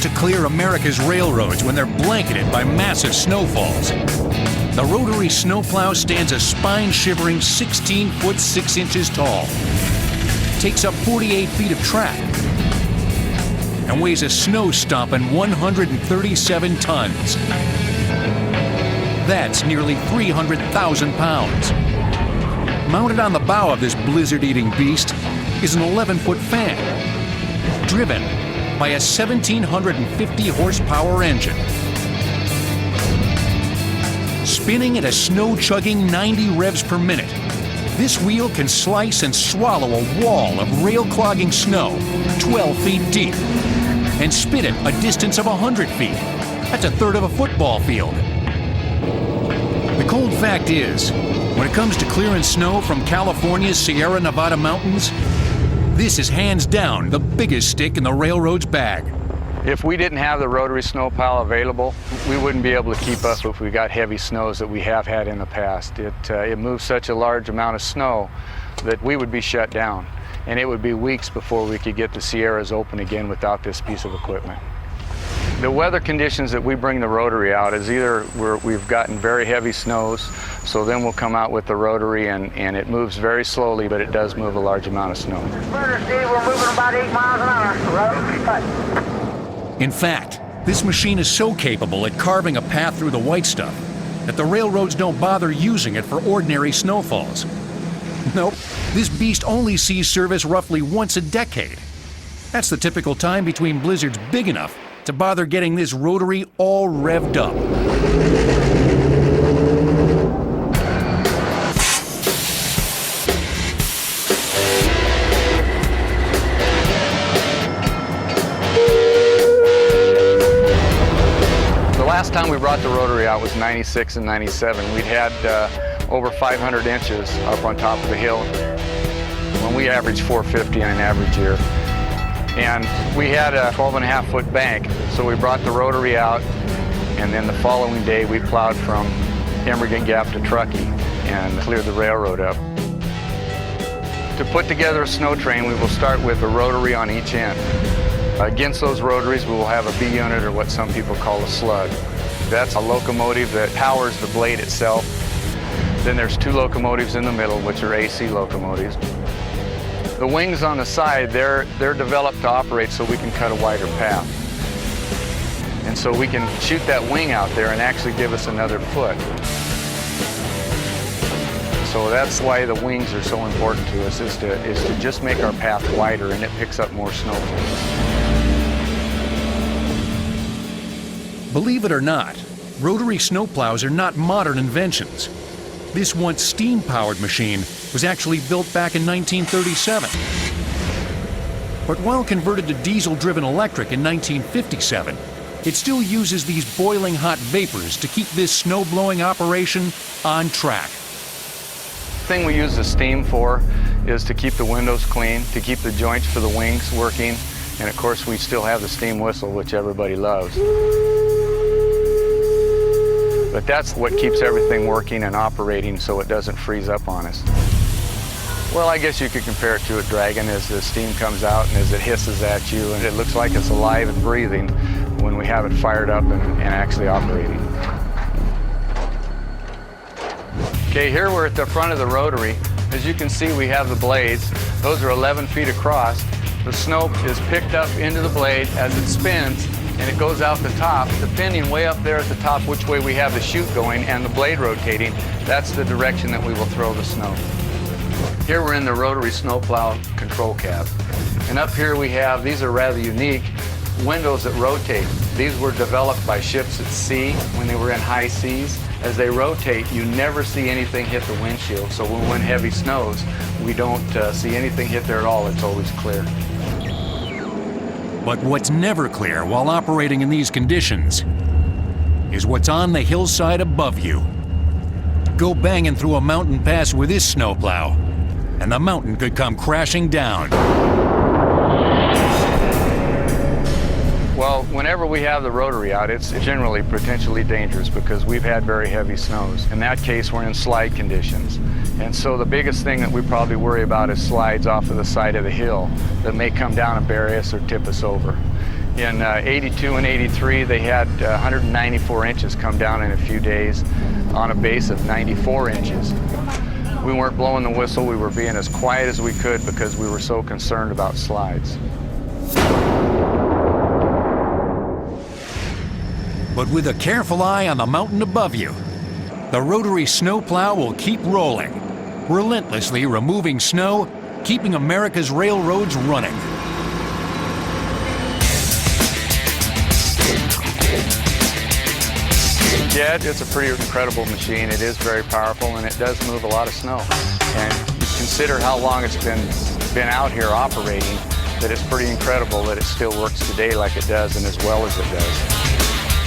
to clear America's railroads when they're blanketed by massive snowfalls. The rotary snowplow stands a spine-shivering 16 foot 6 inches tall, takes up 48 feet of track, and weighs a snow-stomping 137 tons. That's nearly 300,000 pounds. Mounted on the bow of this blizzard-eating beast is an 11-foot fan, driven by a 1,750 horsepower engine. Spinning at a snow-chugging 90 revs per minute, this wheel can slice and swallow a wall of rail-clogging snow 12 feet deep and spit it a distance of 100 feet. That's a third of a football field. The cold fact is, when it comes to clearing snow from California's Sierra Nevada mountains, this is hands down the biggest stick in the railroad's bag. If we didn't have the rotary snowplow available, we wouldn't be able to keep up if we got heavy snows that we have had in the past. It moves such a large amount of snow that we would be shut down, and it would be weeks before we could get the Sierras open again without this piece of equipment. The weather conditions that we bring the rotary out is either we've gotten very heavy snows, so then we'll come out with the rotary and it moves very slowly, but it does move a large amount of snow. Steve, we're moving about 8 miles an hour. In fact, this machine is so capable at carving a path through the white stuff that the railroads don't bother using it for ordinary snowfalls. Nope, this beast only sees service roughly once a decade. That's the typical time between blizzards big enough to bother getting this rotary all revved up. The last time we brought the rotary out was 96 and 97. We'd had over 500 inches up on top of the hill when we averaged 450 in an average year. And we had a 12.5 foot bank, so we brought the rotary out, and then the following day we plowed from Emigrant Gap to Truckee and cleared the railroad up. To put together a snow train, we will start with a rotary on each end. Against those rotaries, we will have a B unit, or what some people call a slug. That's a locomotive that powers the blade itself. Then there's 2 locomotives in the middle, which are AC locomotives. The wings on the side, they're developed to operate so we can cut a wider path. And so we can shoot that wing out there and actually give us another foot. So that's why the wings are so important to us, is to just make our path wider, and it picks up more snowflakes. Believe it or not, rotary snowplows are not modern inventions. This once steam-powered machine was actually built back in 1937. But while converted to diesel-driven electric in 1957, it still uses these boiling hot vapors to keep this snow-blowing operation on track. The thing we use the steam for is to keep the windows clean, to keep the joints for the wings working, and of course we still have the steam whistle, which everybody loves. But that's what keeps everything working and operating so it doesn't freeze up on us. Well, I guess you could compare it to a dragon as the steam comes out and as it hisses at you, and it looks like it's alive and breathing when we have it fired up and actually operating. Okay, here we're at the front of the rotary. As you can see, we have the blades. Those are 11 feet across. The snow is picked up into the blade as it spins, and it goes out the top. Depending way up there at the top which way we have the chute going and the blade rotating, that's the direction that we will throw the snow. Here we're in the rotary snowplow control cab. And up here we have, these are rather unique, windows that rotate. These were developed by ships at sea when they were in high seas. As they rotate, you never see anything hit the windshield. So when we're in heavy snows, we don't see anything hit there at all. It's always clear. But what's never clear while operating in these conditions is what's on the hillside above you. Go banging through a mountain pass with this snowplow, and the mountain could come crashing down. Well, whenever we have the rotary out, it's generally potentially dangerous because we've had very heavy snows. In that case, we're in slide conditions. And so the biggest thing that we probably worry about is slides off of the side of the hill that may come down and bury us or tip us over. In 82 and 83, they had 194 inches come down in a few days on a base of 94 inches. We weren't blowing the whistle, we were being as quiet as we could because we were so concerned about slides. But with a careful eye on the mountain above you, the rotary snowplow will keep rolling, relentlessly removing snow, keeping America's railroads running. Yeah, it's a pretty incredible machine. It is very powerful and it does move a lot of snow. And consider how long it's been out here operating, that it's pretty incredible that it still works today like it does and as well as it does.